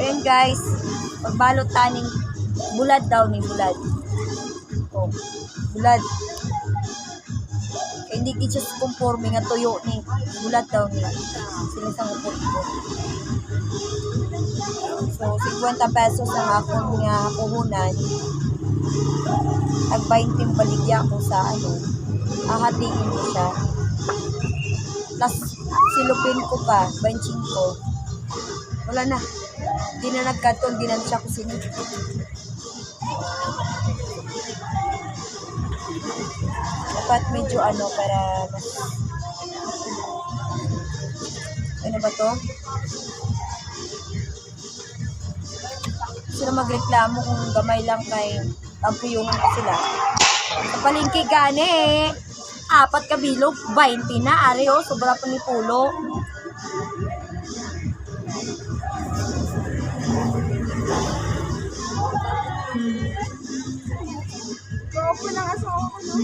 Ayan guys, pagbalot taning bulad daw ni bulad. Oh, bulad. Kaya hindi kita conforme nga tuyo ni bulad daw ni. Sila sa upot ko. So, 50 pesos ang akong nga puhunan. Tag 20 baligya ko sa ano. Ahatiin ko siya. Plus, silupin ko pa, 25 ko. Wala na. Di na nagkatol, di na siya kusinin. Dapat medyo ano para mas... Ano ba to? Sila magreklamo kung gamay lang kay tampuyungan ko sila. Sa palengke gani eh. 4 kabilog, 20 na. Ari oh, sobra pa ni pulo. Opo ng asawa ko, no?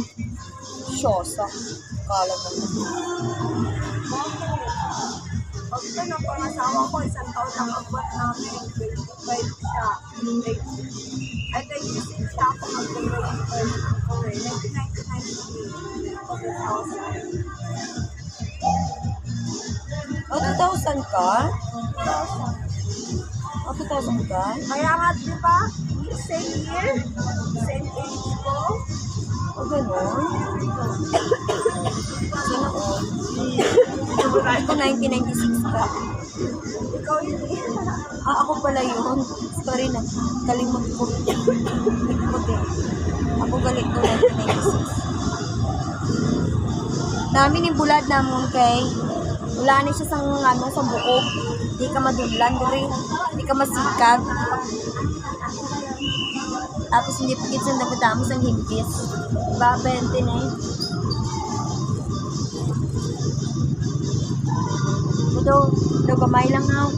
Syosa. Kala mo na. Pag na pang asawa ko, 1 taon lang ang buwan namin. 25 siya. Ay, 26 siya ako mag-25. Okay, 1999. Okay, 1,000. Oh, 2,000 ka? 2,000. Oh, 2,000 ka? Kaya nga, di ba? Same year, same age ko. O, gano'n? Sino ko? Ako 1996 ka. Ikaw yun eh. Ako pala yun. Sorry na. Kalimot ko. Kalimot eh. Ako galit ko 1996. Namin yung bulad namon kay wala na siya sa buok. Di ka madunlan rin. Di ka masikag. Tapos hindi pagkit sa nagkatamos ang himpis. Diba? 20 na eh. Daw gamay lang na.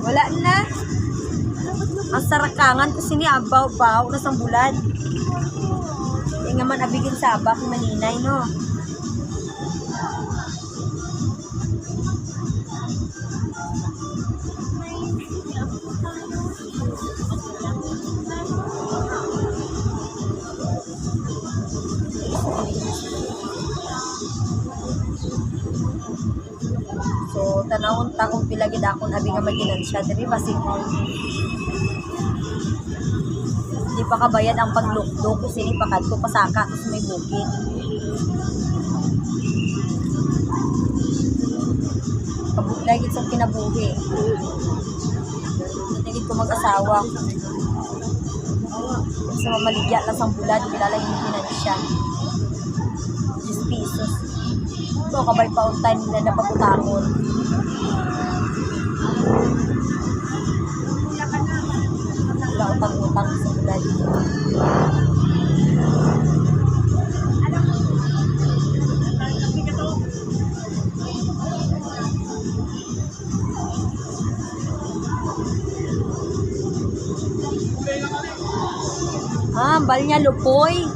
Wala na. Ang sarakangan kasi ni abaw-baw na sang bulad. Yung nga man abigin sa abak maninay, no? So, tanawon ta kung pila gid akong abi nga maginansya diri basig di pa kabayad ang paglukdo kasi ni pakadto pasaka kasi may bukid. Kabulay gid sa kinabuhi. Hindi ko mag-asawa. Sa mamaligya lang sang bulad kilala yung pinansya. 10 pesos. So, kabay pa on time na napaputangon. Wala utang-utang sa bulad. Ambal niya lupoy.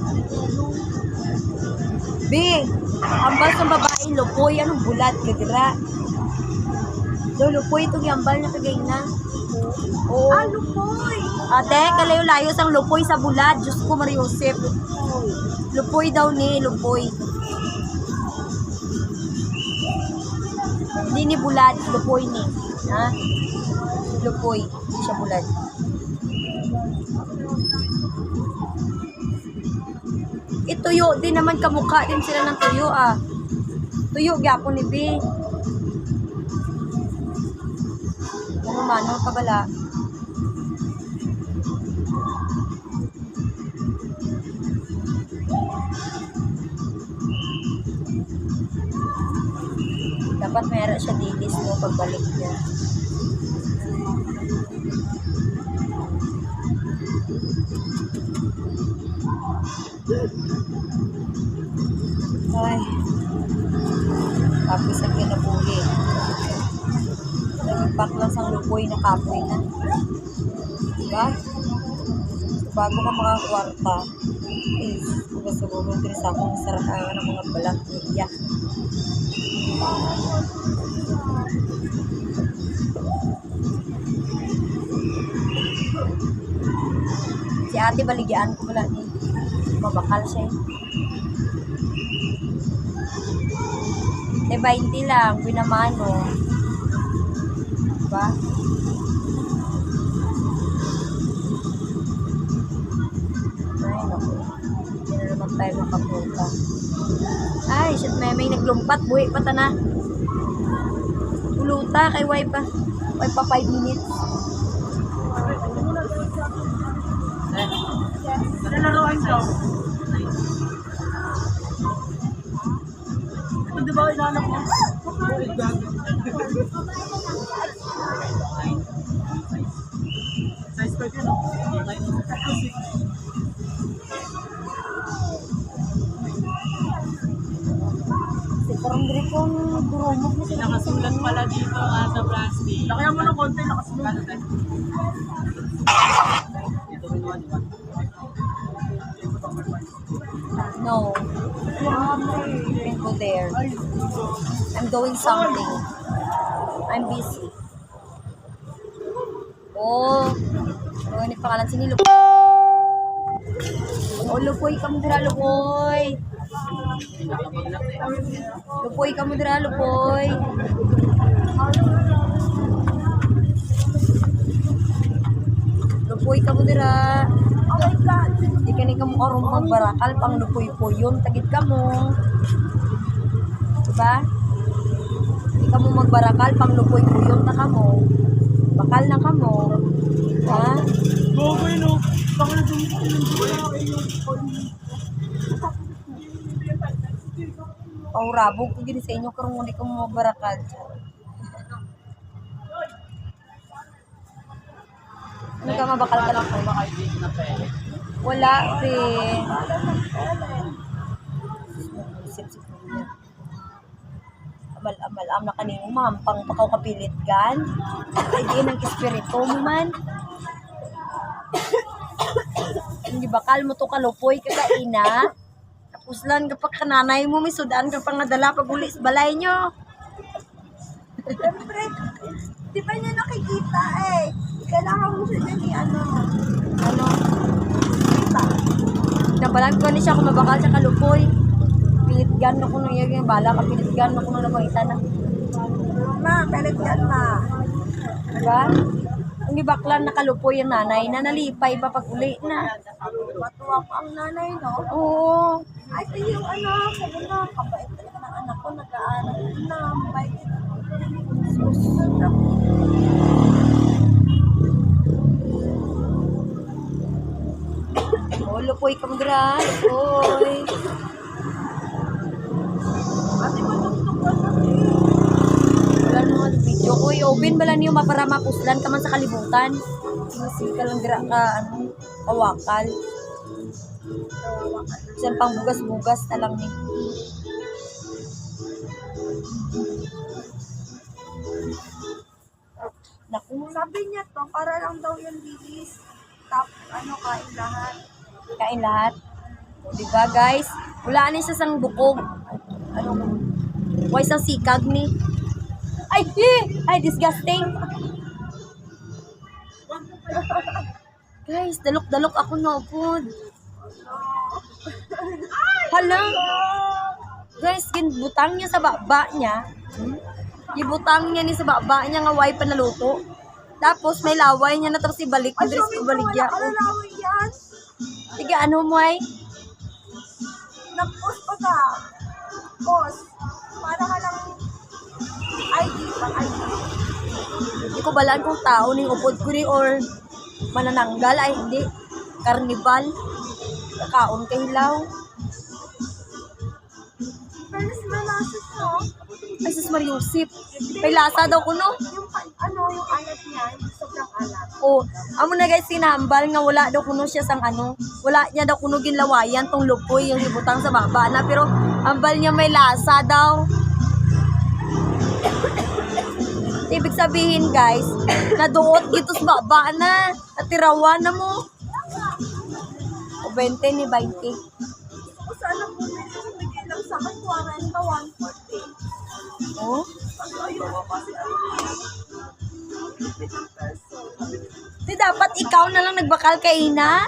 Ambal sa babae lupoy. Anong bulat kadira? Do lupoy itong ambal na kagay na. Oh. Lupoy! Ate, kalayo-layo sang lupoy sa bulad. Diyos ko, Mariosep. Lupoy daw ni, lupoy. Hindi ni bulad, lupoy ni. Ha? Lupoy, hindi siya bulad. Tuyo din naman kamukha din sila ng tuyo ah. Tuyo gyapon ni B. Ano mano kabala. Dapat meron siya dilis mo pagbalik niya. Ay, tapos ang kinabuhi. Nag-pack lang sang lupoy na kapoy na. Diba? bago ka makakwarta, please, magkasulunod din sa akong sarakaan ng mga balat niya. Si ate baligyan ko wala ni mabakal siya eh. De 20 lang, binamano. Diba? Ay, naku. Hindi na naman tayo makapunta. Ay, shit, may naglumpat. Buhi pa ta na. Uluta kay Way pa. Way pa 5 minutes. Nalaroan daw. Ito di ba inaanap mo? Size 5 yun, no? Kasi parang diri kong durumog na sila. Nakasulat pala dito sa plastic. Lakayan mo ng konti, nakasulat. Ito rin yun, di ba? No. You can go there. I'm doing something. I'm busy. Oh. Ano ni pangalan sini Lupoy? Oh, Lupoy ka mo dira, Lupoy. Lupoy ka mo dira, Lupoy. Lupoy ka mo dira. Oh my God! Di ka ni ka mo karong magbarakal pang lupoy-poy yun. Tagit ka mo. Diba? Di ka mo magbarakal pang lupoy-poy yun na ka mo. Bakal na ka mo. Ha? Gogoy, no? Baka na dumito. Paurabog ko gini sa inyo karong hindi ka mo magbarakal. Hindi ka mabakal ka lang po. Wala rin. Isip-isip mo niya. Amal-amal na kanino mahampang pakaw kapilit gan. Hindi ng espiritu mo man. Hindi bakal mo to kalupoy kakaina. Tapos lang kapag kananay mo may sudan ka pang nadala pag uli sa balay nyo. Siyempre, di ba niya nakikita eh? Kailangan mo siya dyan ano? Kita. Nabalag ko ni siya kung mabakal siya kalupoy. Pilitgan ako nung yung bala ka, pilitgan ako nung nabangita na. Ma, pelit yan ma. Diba? Ang ibaklan na kalupoy yung nanay na nalipay pa pag uli na. Matuwa ko ang nanay, no? Oo. Ay, ito yung ano, sabi na, kabait talaga ng anak ko, nag-aaral na, mabait. Sus. Oh, lupoy ka mo dira. Lupoy. Ate, matugtog ka na Wala naman video ko. I-open bala niyo para mapuslan ka man sa kalibutan. Masika lang dira ka, kawakal. Diyan pang bugas-bugas na lang ni. Naku, Sabi niya to, para lang daw yung bilis. Tap, kain lahat. kain lahat. O, diba guys? Wala na siya sang bukog. Why sa sikag ni? Ay, ay, disgusting. Guys, dalok-dalok ako na upod. Hala. Guys, ginbutang niya sa baba niya. Gibutang niya ni sa baba niya nga way panaluto. Tapos may laway niya na tapos ibalik. Ay, Andres sabi ko ko, baligya. wala ka lalawin yan. Sige, ano mo ay? Nag-post pa ka. Post. Para ka lang ID, pang ID. Hindi ko balaan kung tao ning upod ko ni or manananggal ay hindi. Carnival. Kakaon kay hilaw. Pero sila nasa no? Ay, sus Mariusip. May lasa daw ko, no? Yung alat niya, yung sobrang alat. O, amo na guys, sinambal nga wala daw kuno siya sang wala niya daw kuno ginlawayan tong lupoy yung ibutang sa baba na, pero ambal niya may lasa daw. Ibig sabihin guys, naduot gito sa baba na, natirawan na mo. 20 ni 20. Gusto ko sana bumili yung bigay lang sa akin 40, 140. Oh? Kasi ayoko kasi ano eh. Lipit ng peso. Di dapat ikaw na lang nagbakal kay Ina.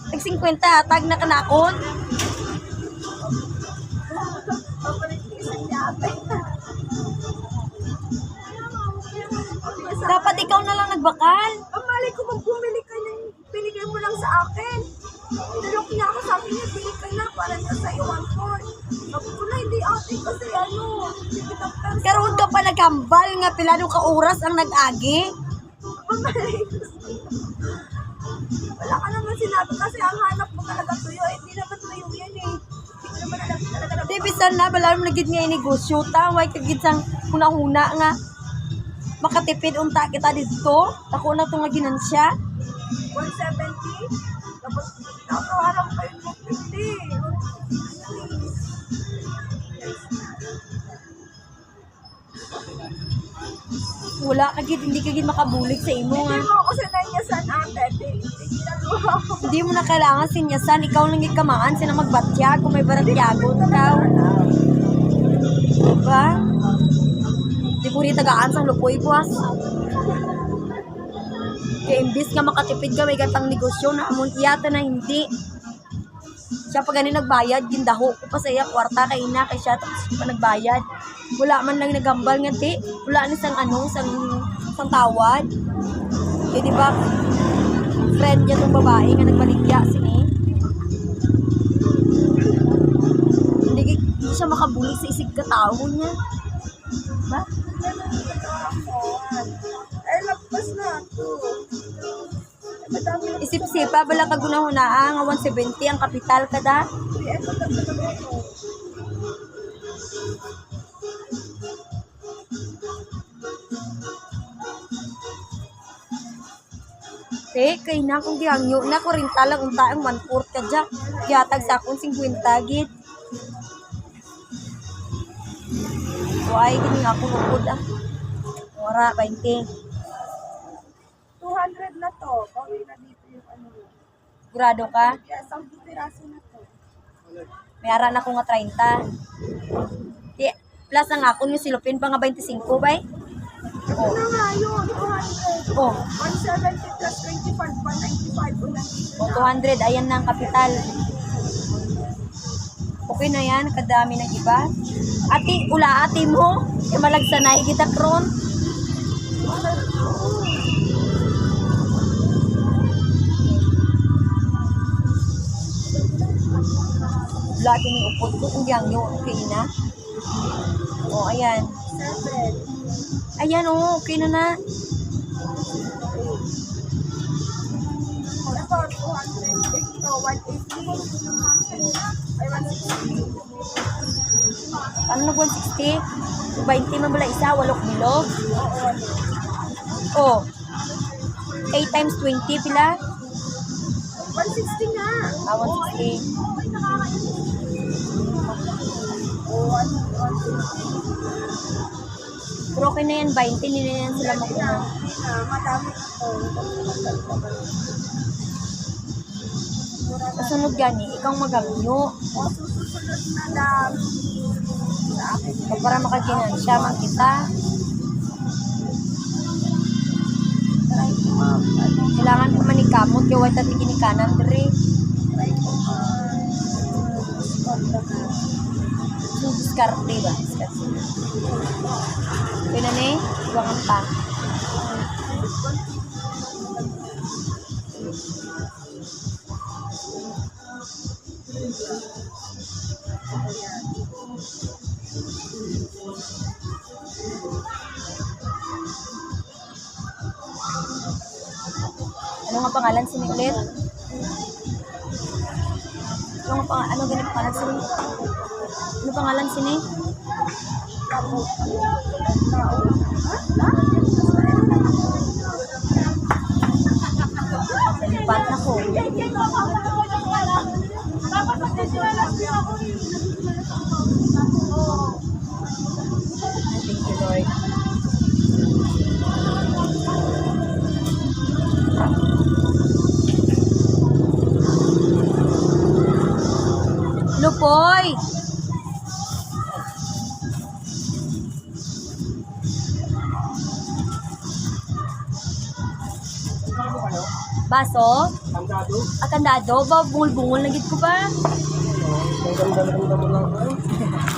Tag 50 tag na kanakon. Papalit ko isang yape. Dapat ikaw na lang nagbakal. Ang mali ko bang bumili ka ng binigay mo lang sa akin. Nilok niya ako, sabi niya, bili ka na para na sa'yo 1/4. Sabi ko na, hindi ate kasi ano, lipit ng peso. Karoon ka pa naghambal nga pila nung ka oras ang nag-agi. Ang mali ko. Wala ka naman sinabi kasi ang hanap mo talaga tuyo. Hindi naman tuyo yan eh. Hindi ko naman alam talaga na. Di bisan na bala mo nagid nga inegosyo ta, way kagid sang huna-huna nga. Makatipid unta kita dito. Ako na to nga ginansya. 170. Tapos, nakaharap pa yung 250. Wala kagid, hindi kagid makabulig sa imo nga. Hindi mo ako sanay niya sa ate. Ginagawa ko. Hindi mo na kailangan sinyasan, ikaw lang ikamaan sila magbatyag kung may baratyagon ikaw. Diba? Di ko rin tagaan sa lupoy buwas. Kaya imbis nga makatipid ka, may gatang negosyo na amon iyata na hindi. Siya pa ganin nagbayad, gindaho ko pa sa iya, kwarta kay Ina, kay siya tapos pa nagbayad. Wala man lang nagambal nga ti. Wala na sang ano, sang tawad. Eh di ba, friend niya tong babae nga nagbaligya sini. Hindi siya makabuli sa isig katao niya. Ba? Ay, lapas na ito. Madami na. Isip-sipa bala ka gunahunaa nga 170 ang kapital kada. Ito, dagdagan ko. Kay na kung gihangyo na ko rin talang unta ang 1/4 ka dya. Gihatag sa akong 50 gid. Why gini nga ako lukod ah. Wara 20. 200 na to. Bawi na dito yung ano. Sigurado ka? Kaya 10 piraso na to. May ara na ko nga 30. Di, plus ang ako yung silupin pa nga 25 bay. Ito na nga yun. 200. Oh, 170 plus 25, 195. o 200 ayan na ang kapital. Okay na yan, kadami ng iba. Ati, ati mo, yung malagsanay kita kron. Lati ni upot ko kung yang yung okay na. O, ayan. 7. Ayan, o, okay na na. Ito, 200. Ito, 180. Ay, 160. Ano nag 160? 20 man bala isa, 8 bilog. Oh. 8 times 20 pila? 160 nga. 160. Pero okay na yan, 20 nila yan sila makuha. Madami ito. Kasunod gani, ikaw magamyo. O, susunod na lang. Sa akin. O para makaginansya man kita. Try ko ma'am. Kailangan ko manikamot, kaya wala tati ginikanan diri. Try ko ma'am. So, diskarte ba? Diskarte. Kaya na ni, iwangan pa. Ano nga pangalan sini ulit? Ano ganit pangalan sini? Ano pangalan sini? Lipat na ko. Thank you, Lord. Poy! Baso? Tandado. Akandado? Ba, bungol-bungol na gid ko ba? Ang ganda lang.